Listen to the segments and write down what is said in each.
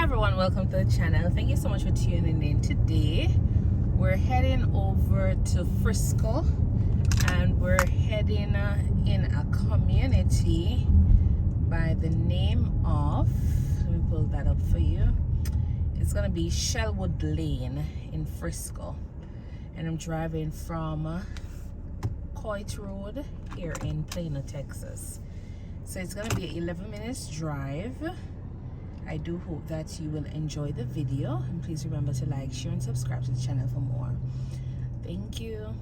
everyone, welcome to the channel. Thank you so much for tuning in. Today we're heading over to Frisco and we're heading in a community by the name of, let me pull that up for you. It's gonna be Shellwood Lane in Frisco, and I'm driving from Coit Road here in Plano, Texas. So it's gonna be an 11 minutes drive. I do hope that you will enjoy the video, and please remember to like, share, and subscribe to the channel for more. Thank you.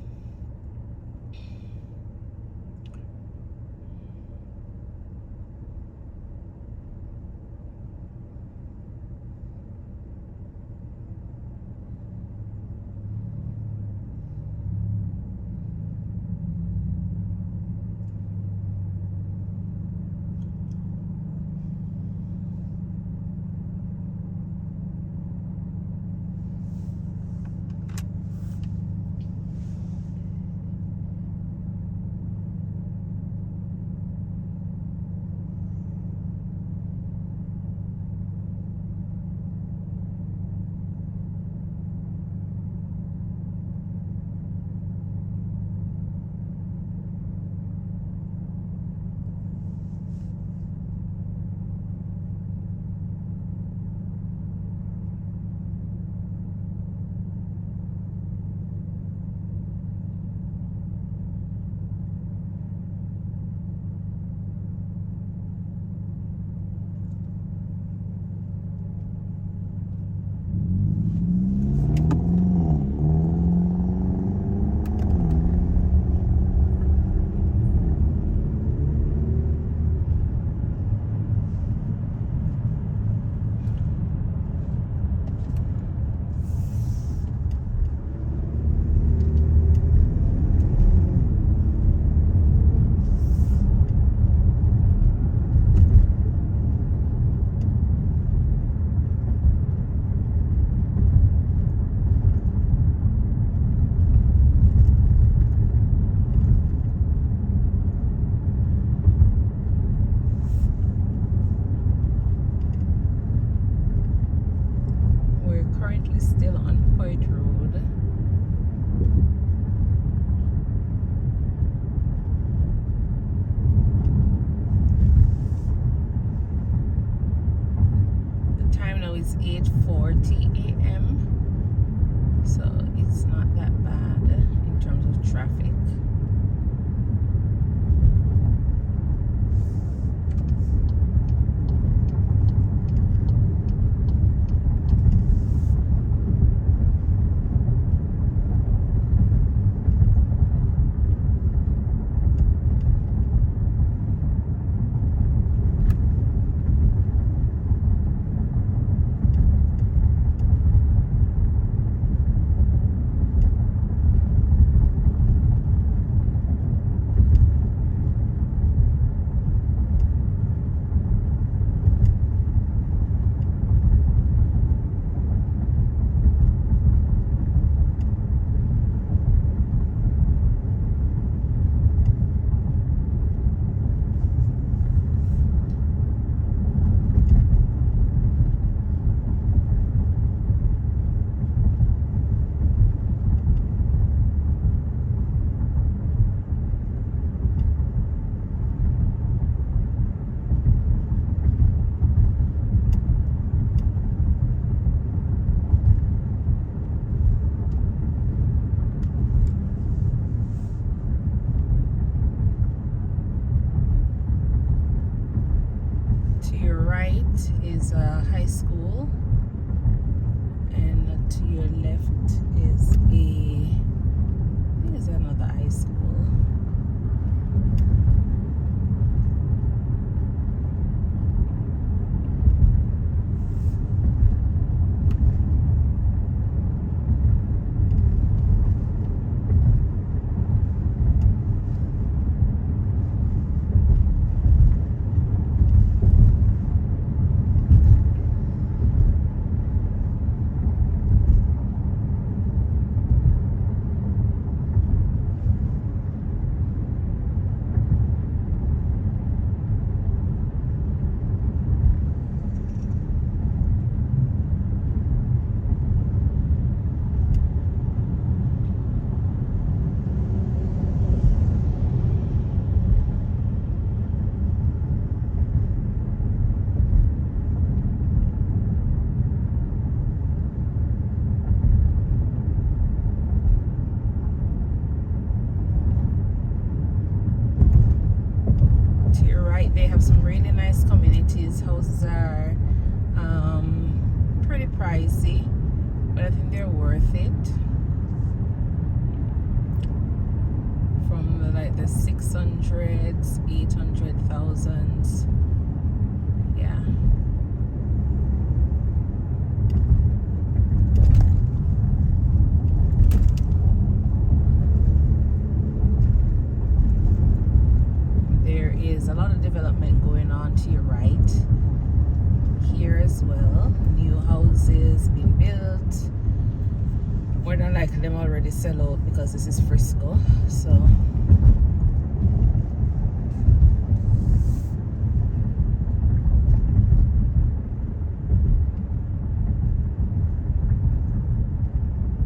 Currently still on Coit Road. The time now is 8:40 a.m. so it's not that bad in terms of traffic. Is a high school, and to your left is I think it's another high school. pricey, but I think they're worth it. From like the 600s, 800,000s. Yeah. There is a lot of development going on to your right here as well. New houses being built. More than likely them already sell out because this is Frisco. So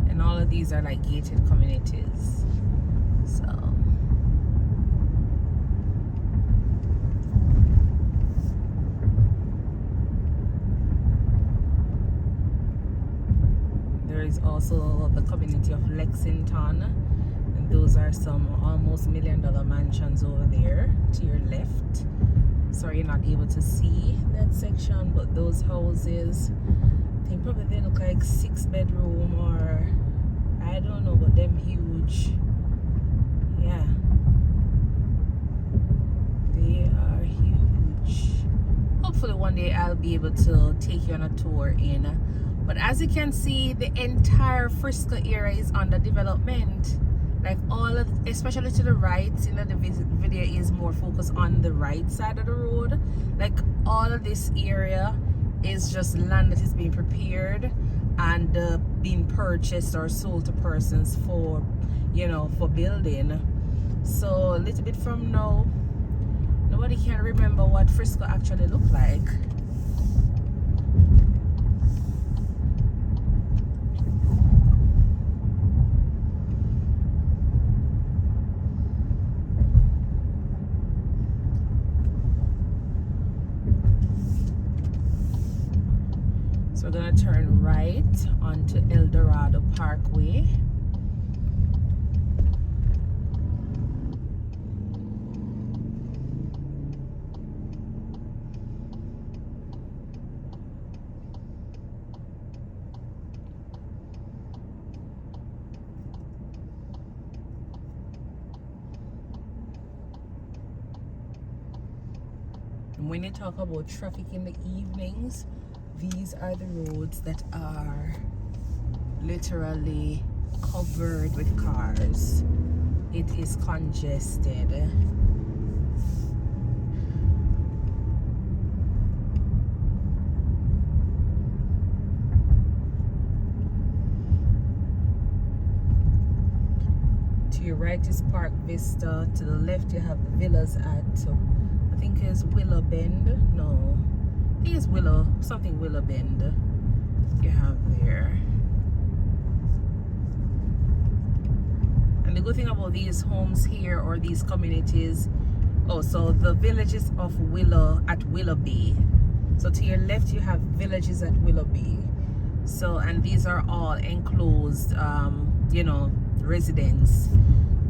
and all of these are like gated communities. So there is also the community of Lexington, and those are some almost $1 million mansions over there to your left. Sorry you're not able to see that section, but those houses, I think probably they look like 6-bedroom, or I don't know, but them huge. Yeah, they are huge. Hopefully one day I'll be able to take you on a tour in. But as you can see, the entire Frisco area is under development. Like all of, especially to the right, you know, the video is more focused on the right side of the road. Like all of this area is just land that is being prepared and being purchased or sold to persons for, you know, for building. So a little bit from now, nobody can remember what Frisco actually looked like. So we're gonna turn right onto El Dorado Parkway. And when you talk about traffic in the evenings, these are the roads that are literally covered with cars. It is congested. To your right is Park Vista. To the left you have the villas at, I think it's Willow Bend. No, I think it's Willow Bend you have there. And the good thing about these homes here, or these communities, so the villages of Willoughby. So to your left you have villages at Willoughby. So, and these are all enclosed you know, residents.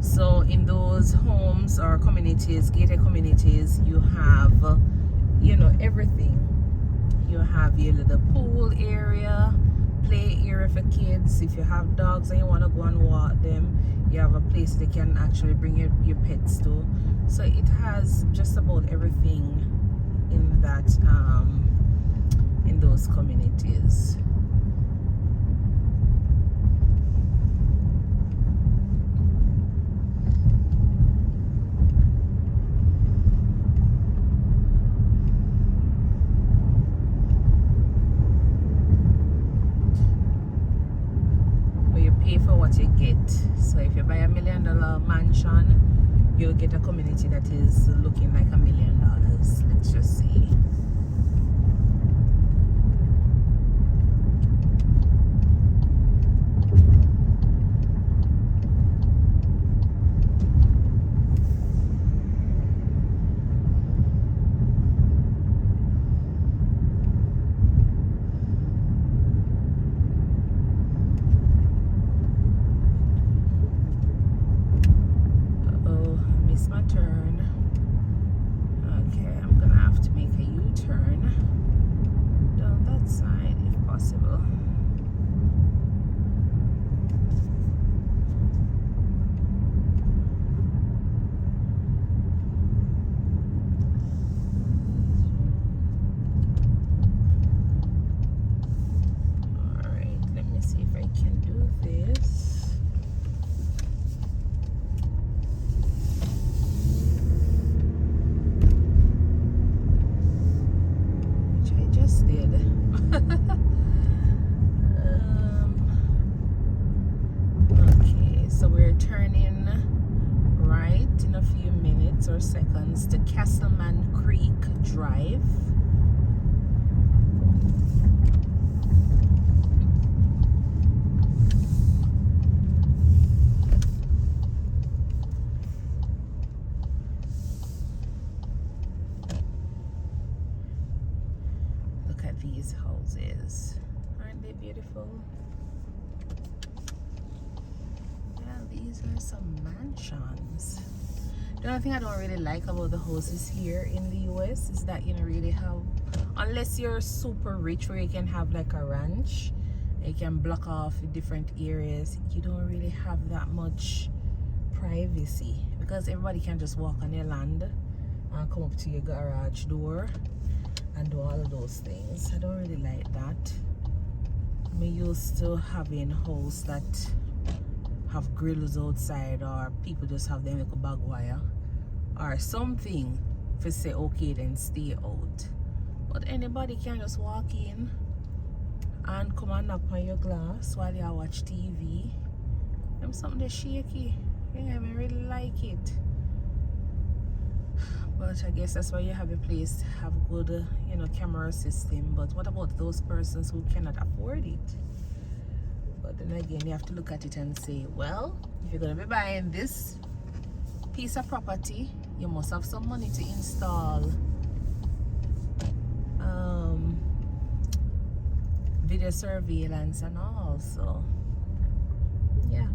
So in those homes or communities, gated communities, you have you know, everything. You have your little pool area, play area for kids. If you have dogs and you want to go and walk them, you have a place they can actually bring your pets to. So it has just about everything in that in those communities. Pay for what you get. So if you buy $1 million mansion, you'll get a community that is looking like $1 million. Let's just see. My turn. Okay, I'm gonna have to make a Drive. Look at these houses. Aren't they beautiful? Yeah, these are some mansions. The only thing I don't really like about the houses here in the US is that you don't really have, unless you're super rich where you can have like a ranch, you can block off different areas, you don't really have that much privacy because everybody can just walk on your land and come up to your garage door and do all of those things. I don't really like that. I'm used to having houses that have grills outside, or people just have them like a bag wire or something to say okay then stay out. But anybody can just walk in and come and knock on your glass while you watch TV. Them something that's shaky. Yeah, I really like it. But I guess that's why you have a place to have good, you know, camera system. But what about those persons who cannot afford it? But then again, you have to look at it and say, well, if you're going to be buying this piece of property, you must have some money to install video surveillance and all. So, yeah.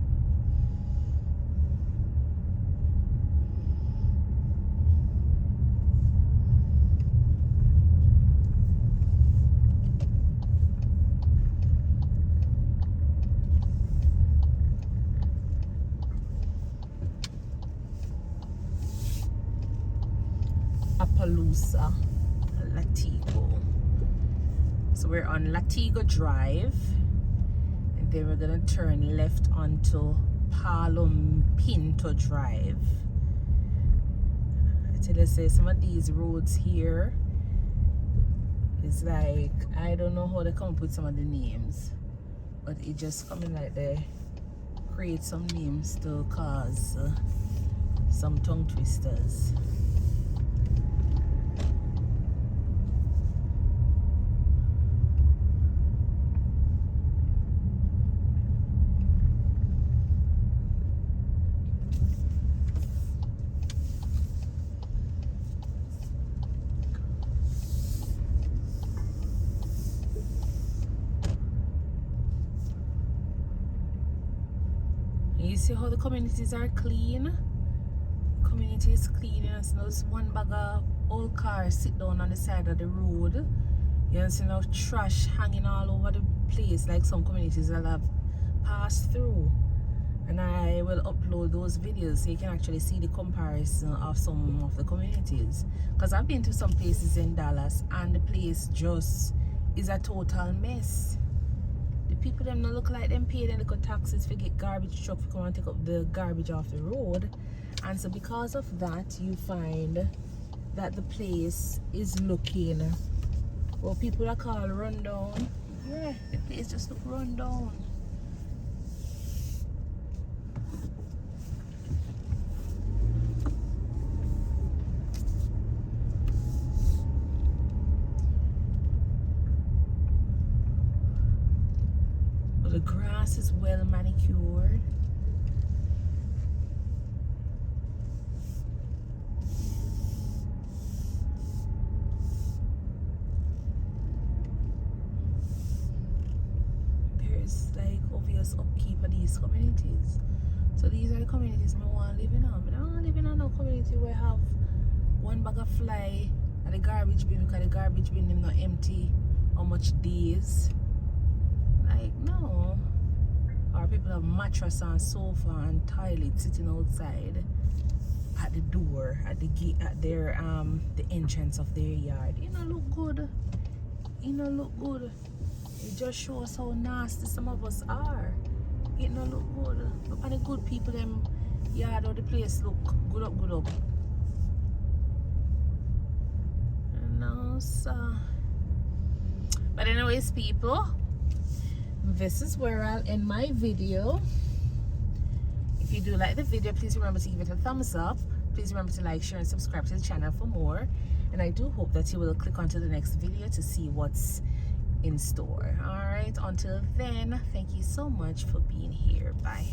Appaloosa, Latigo. So we're on Latigo Drive, and then we're gonna turn left onto Palo Pinto Drive. I tell you, say some of these roads here is like, I don't know how they come up with some of the names, but it just coming like they create some names to cause some tongue twisters. You see how the communities are clean? Community is clean. You know, so there's one bag of old cars sit down on the side of the road. You know, see no trash hanging all over the place like some communities that have passed through. And I will upload those videos so you can actually see the comparison of some of the communities. Because I've been to some places in Dallas and the place just is a total mess. The people them not look like them pay them little taxes for get garbage truck to come and take up the garbage off the road. And so because of that, you find that the place is looking what people are called run down. Yeah, the place just look run down. The grass is well manicured. There's like obvious upkeep of these communities. So these are the communities I want to live in. I don't want to live in no community where I have one bag of fly at the garbage bin because the garbage bin is not empty how much days. Like, no. Or people have mattress and sofa and toilet sitting outside at the door, at the gate, at their the entrance of their yard. You know, look good. You know, look good. It just shows how nasty some of us are. It no look good. Look at the good people them yard or the place look good up, good up. No, sir. But anyways, people, this is where I'll end my video. If you do like the video, please remember to give it a thumbs up. Please remember to like, share, and subscribe to the channel for more. and I do hope that you will click onto the next video to see what's in store. All right, until then, thank you so much for being here. Bye.